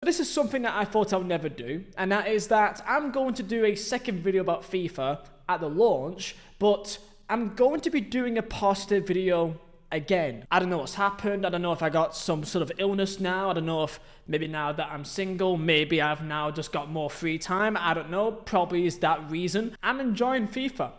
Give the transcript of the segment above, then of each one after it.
This is something that I thought I would never do, and that is that I'm going to do a second video about FIFA at the launch, but I'm going to be doing a positive video again. I don't know what's happened. I don't know if I got some sort of illness now. I don't know if maybe now that I'm single, maybe I've now just got more free time. I don't know. Probably is that reason. I'm enjoying FIFA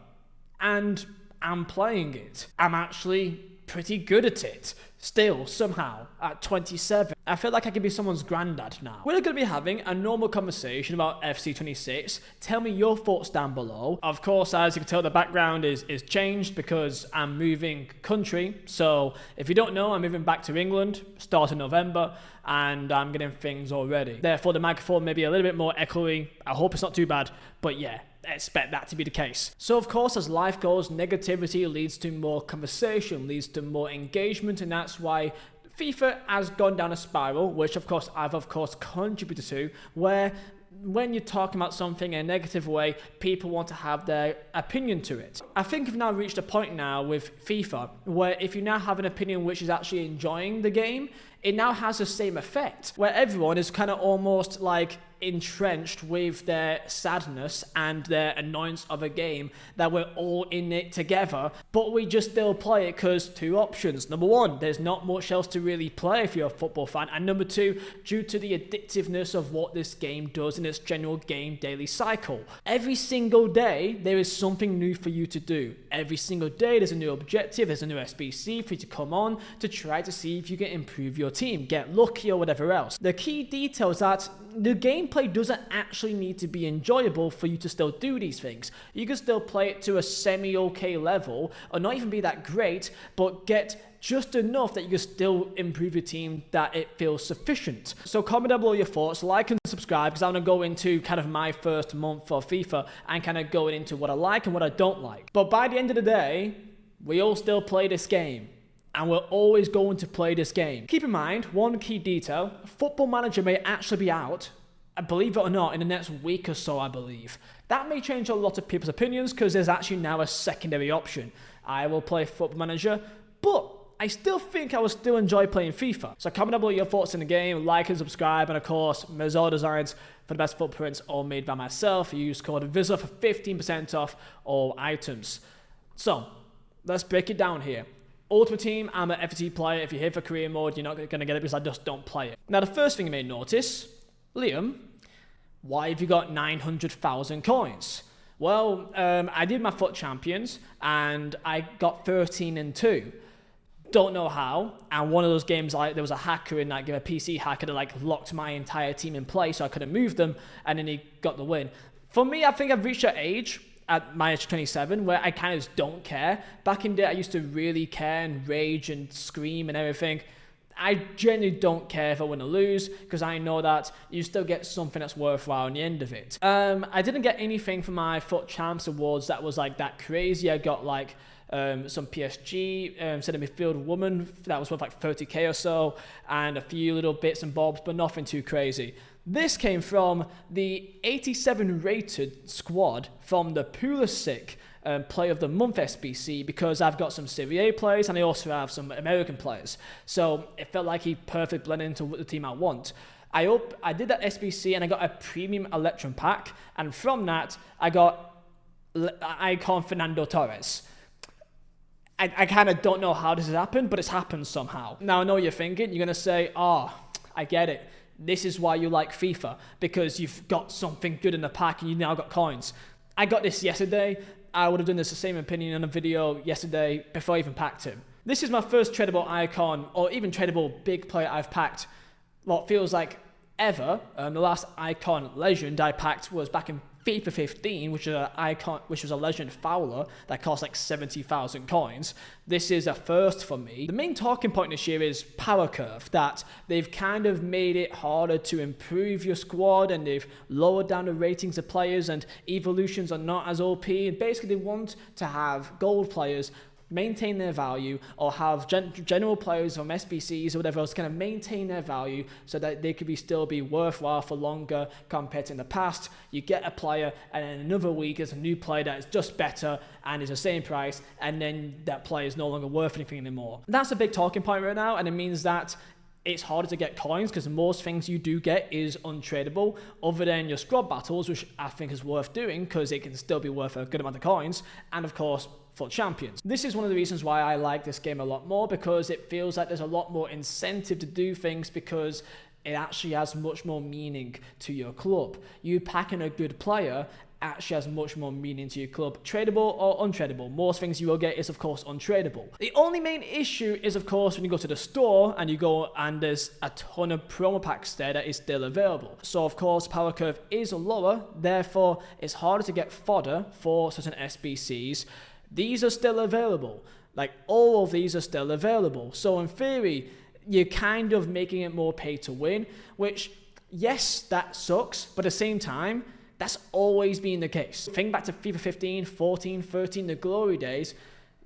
and I'm playing it. I'm actually pretty good at it still, somehow, at 27. I feel like I could be someone's granddad now. We're going to be having a normal conversation about FC26. Tell me your thoughts down below. Of course, as you can tell, the background is changed because I'm moving country. So if you don't know, I'm moving back to England, start of November, and I'm getting things all ready. Therefore, the microphone may be a little bit more echoey. I hope it's not too bad, but yeah, expect that to be the case. So of course, as life goes, negativity leads to more conversation, leads to more engagement, and that's why FIFA has gone down a spiral, which of course I've contributed to, where when you're talking about something in a negative way, people want to have their opinion to it. I think we've now reached a point now with FIFA where if you now have an opinion which is actually enjoying the game, it now has the same effect, where everyone is kind of almost like entrenched with their sadness and their annoyance of a game, that we're all in it together, but we just still play it because two options. Number one, there's not much else to really play if you're a football fan, and number two, due to the addictiveness of what this game does in its general game daily cycle. Every single day there is something new for you to do. Every single day there's a new objective, there's a new SBC for you to come on to try to see if you can improve your team, get lucky or whatever else. The key detail is that the gameplay doesn't actually need to be enjoyable for you to still do these things. You can still play it to a semi-okay level, or not even be that great, but get just enough that you can still improve your team, that it feels sufficient. So comment down below your thoughts, like and subscribe, because I'm going to go into kind of my first month for FIFA and kind of going into what I like and what I don't like. But by the end of the day, we all still play this game, and we're always going to play this game. Keep in mind, one key detail, Football Manager may actually be out, believe it or not, in the next week or so, I believe. That may change a lot of people's opinions because there's actually now a secondary option. I will play Football Manager, but I still think I will still enjoy playing FIFA. So comment down below your thoughts in the game, like and subscribe, and of course, Vizeh designs for the best footprints, all made by myself. Use code Vizeh for 15% off all items. So, let's break it down here. Ultimate Team, I'm an FT player. If you're here for career mode, you're not going to get it because I just don't play it. Now, the first thing you may notice, Liam, why have you got 900,000 coins? Well, I did my FUT Champions and I got 13-2. Don't know how. And one of those games, like there was a hacker in that game, a PC hacker that like locked my entire team in place, so I couldn't move them, and then he got the win. For me, I think I've reached an age at my age 27 where I kind of just don't care. Back in the day, I used to really care and rage and scream and everything. I genuinely don't care if I win or lose, because I know that you still get something that's worthwhile in the end of it. I didn't get anything for my FUT Champs Awards that was like that crazy. I got like some PSG, centre midfield woman, that was worth like 30k or so, and a few little bits and bobs, but nothing too crazy. This came from the 87 rated squad from the Pulisic Player of the Month SBC, because I've got some Serie A players and I also have some American players. So it felt like he perfectly blended into the team I want. I did that SBC and I got a premium Electrum pack, and from that I got icon Fernando Torres. I kind of don't know how this has happened, but it's happened somehow. Now I know what you're thinking. You're going to say, oh, I get it. This is why you like FIFA, because you've got something good in the pack and you now got coins. I got this yesterday. I would have done this the same opinion in a video yesterday before I even packed him. This is my first tradable icon, or even tradable big player I've packed, what feels like ever. The last icon legend I packed was back in FIFA 15, which was a legend Fowler that cost like 70,000 coins. This is a first for me. The main talking point this year is power curve, that they've kind of made it harder to improve your squad, and they've lowered down the ratings of players, and evolutions are not as OP, and basically they want to have gold players maintain their value, or have general players from SBCs or whatever else kind of maintain their value so that they could still be worthwhile for longer compared to in the past. You get a player and in another week there's a new player that is just better and is the same price, and then that player is no longer worth anything anymore. That's a big talking point right now, and it means that it's harder to get coins because most things you do get is untradeable, other than your squad battles, which I think is worth doing because it can still be worth a good amount of coins, and of course, FUT Champions. This is one of the reasons why I like this game a lot more, because it feels like there's a lot more incentive to do things because it actually has much more meaning to your club. You packing a good player actually has much more meaning to your club. Tradable or untradeable. Most things you will get is of course untradeable. The only main issue is of course when you go to the store and you go and there's a ton of promo packs there that is still available. So of course power curve is lower, therefore it's harder to get fodder for certain SBCs. These are still available. Like all of these are still available. So in theory, you're kind of making it more pay to win, which yes, that sucks, but at the same time, that's always been the case. Think back to FIFA 15, 14, 13, the glory days,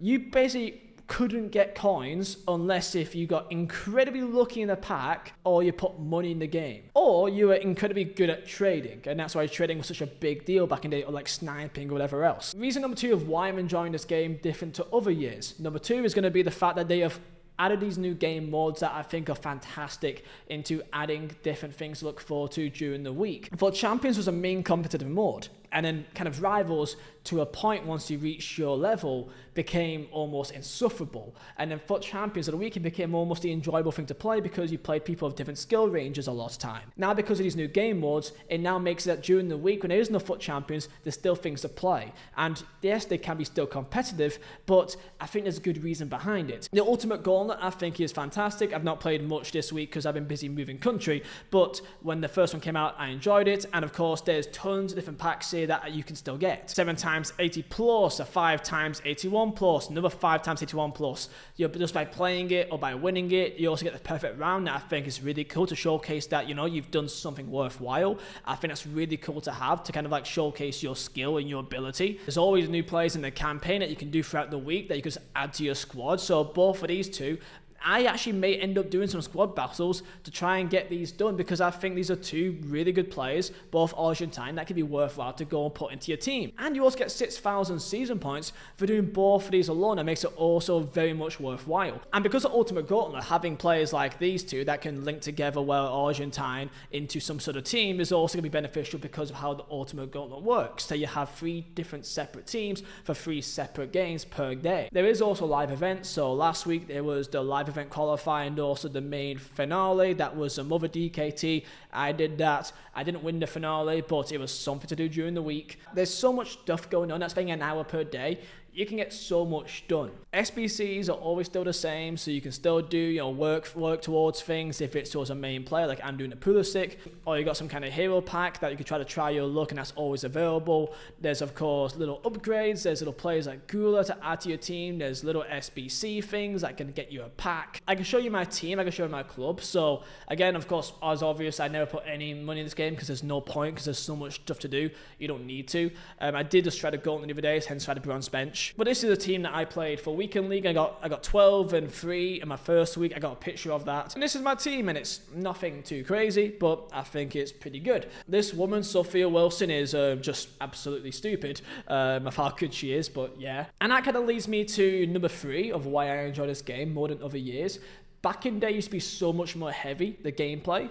you basically couldn't get coins unless if you got incredibly lucky in a pack or you put money in the game. Or you were incredibly good at trading, and that's why trading was such a big deal back in the day, or like sniping or whatever else. Reason number 2 of why I'm enjoying this game different to other years. Number 2 is going to be the fact that they have added these new game modes that I think are fantastic into adding different things to look forward to during the week. FUT Champions was a main competitive mode, and then kind of Rivals, to a point once you reach your level, became almost insufferable. And then FUT Champions of the week, it became almost the enjoyable thing to play because you played people of different skill ranges a lot of time. Now because of these new game modes, it now makes it that during the week when there is no FUT Champions, there's still things to play. And yes, they can be still competitive, but I think there's a good reason behind it. The Ultimate Gauntlet I think is fantastic. I've not played much this week because I've been busy moving country, but when the first one came out, I enjoyed it. And of course, there's tons of different packs here that you can still get. 7 times 80 plus, a 5 times 81 plus, another 5 times 81 plus. Just by playing it or by winning it, you also get the perfect round. That I think is really cool to showcase that, you know, you've done something worthwhile. I think that's really cool to have, to kind of like showcase your skill and your ability. There's always new players in the campaign that you can do throughout the week that you can just add to your squad. So both of these two, I actually may end up doing some squad battles to try and get these done because I think these are 2 really good players, both Argentine, that could be worthwhile to go and put into your team. And you also get 6,000 season points for doing both of these alone. That makes it also very much worthwhile. And because of Ultimate Gauntlet, having players like these 2 that can link together well Argentine into some sort of team is also going to be beneficial because of how the Ultimate Gauntlet works. So you have 3 different separate teams for 3 separate games per day. There is also live events. So last week there was the live event qualifying and also the main finale. That was another DKT. I did that. I didn't win the finale, but it was something to do during the week. There's so much stuff going on. That's being an hour per day. You can get so much done. SBCs are always still the same, so you can still do, you know, work towards things if it's towards a main player, like I'm doing a Pulisic, or you got some kind of hero pack that you could try to try your luck, and that's always available. There's of course little upgrades. There's little players like Gula to add to your team. There's little SBC things that can get you a pack. I can show you my team. I can show you my club. So again, of course, as obvious, I never put any money in this game because there's no point, because there's so much stuff to do. You don't need to. I did just try to go on the other days, hence try to bronze bench. But this is a team that I played for weekend league. I got 12 and 3 in my first week. I got a picture of that. And this is my team, and it's nothing too crazy, but I think it's pretty good. This woman, Sophia Wilson, is just absolutely stupid of how good she is, but yeah. And that kind of leads me to number 3 of why I enjoy this game more than other years. Back in the day, it used to be so much more heavy, the gameplay.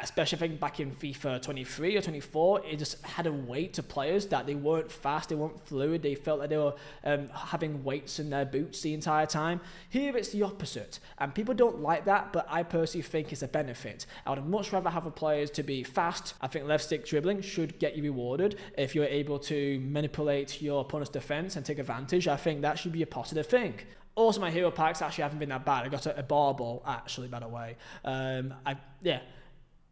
Especially I think back in FIFA 23 or 24, it just had a weight to players that they weren't fast, they weren't fluid, they felt like they were having weights in their boots the entire time. Here it's the opposite, and people don't like that, but I personally think it's a benefit. I would much rather have the players to be fast. I think left stick dribbling should get you rewarded if you're able to manipulate your opponent's defense and take advantage. I think that should be a positive thing. Also, my hero packs actually haven't been that bad. I got a barbell, actually, by the way. Yeah.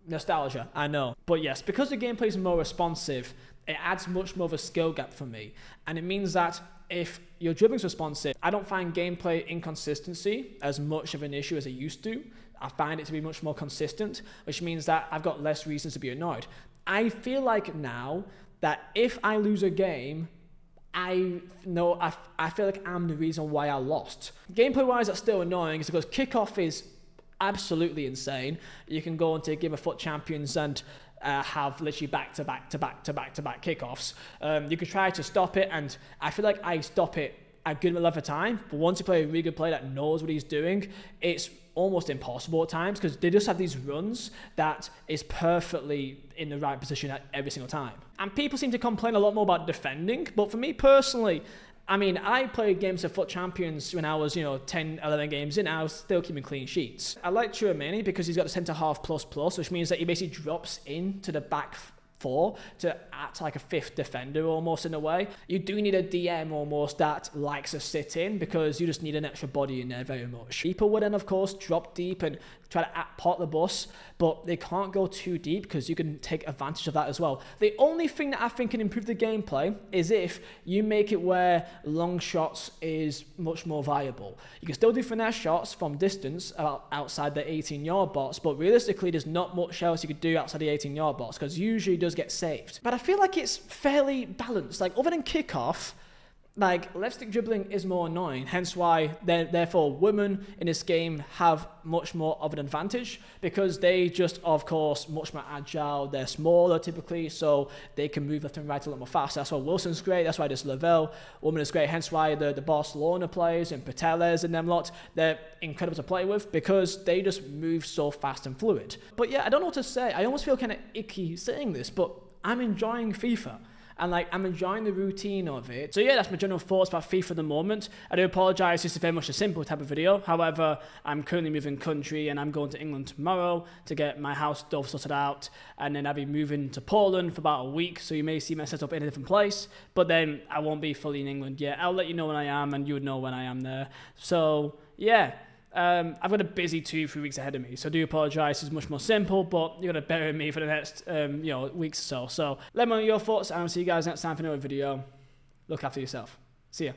Nostalgia, I know. But yes, because the gameplay is more responsive, it adds much more of a skill gap for me. And it means that if your dribbling's responsive, I don't find gameplay inconsistency as much of an issue as I used to. I find it to be much more consistent, which means that I've got less reasons to be annoyed. I feel like now that if I lose a game, I feel like I'm the reason why I lost. Gameplay-wise, that's still annoying, because kickoff is absolutely insane. You can go into a game of FUT Champions and have literally back-to-back kickoffs. You could try to stop it, and I feel like I stop it a good length of time, but once you play a really good player that knows what he's doing, it's almost impossible at times because they just have these runs that is perfectly in the right position at every single time. And people seem to complain a lot more about defending, but for me personally, I mean, I played games of FUT Champions when I was, 10, 11 games in, I was still keeping clean sheets. I like Chouameni because he's got the centre-half plus, which means that he basically drops into the back four to act like a fifth defender almost in a way. You do need a DM almost that likes to sit in because you just need an extra body in there very much. People would then of course drop deep and try to pot the bus, but they can't go too deep because you can take advantage of that as well. The only thing that I think can improve the gameplay is if you make it where long shots is much more viable. You can still do finesse shots from distance outside the 18-yard box, but realistically there's not much else you could do outside the 18-yard box because usually it does get saved. But I feel like it's fairly balanced. Like other than kickoff, like left stick dribbling is more annoying, hence why therefore women in this game have much more of an advantage because they just of course much more agile, they're smaller typically, so they can move left and right a lot more fast. That's why Wilson's great, that's why this Lavelle woman is great, hence why the Barcelona players and Pateles and them lot, they're incredible to play with because they just move so fast and fluid. But yeah, I don't know what to say. I almost feel kind of icky saying this, but I'm enjoying FIFA. And like, I'm enjoying the routine of it. So yeah, that's my general thoughts about FIFA at the moment. I do apologise, this is very much a simple type of video. However, I'm currently moving country and I'm going to England tomorrow to get my house stuff sorted out. And then I'll be moving to Poland for about a week. So you may see my setup in a different place, but then I won't be fully in England yet. I'll let you know when I am and you would know when I am there. So yeah. I've got a busy 2-3 weeks ahead of me, so I do apologise. It's much more simple, but you're going to bear with me for the next weeks or so. So let me know your thoughts, and I'll see you guys next time for another video. Look after yourself. See ya.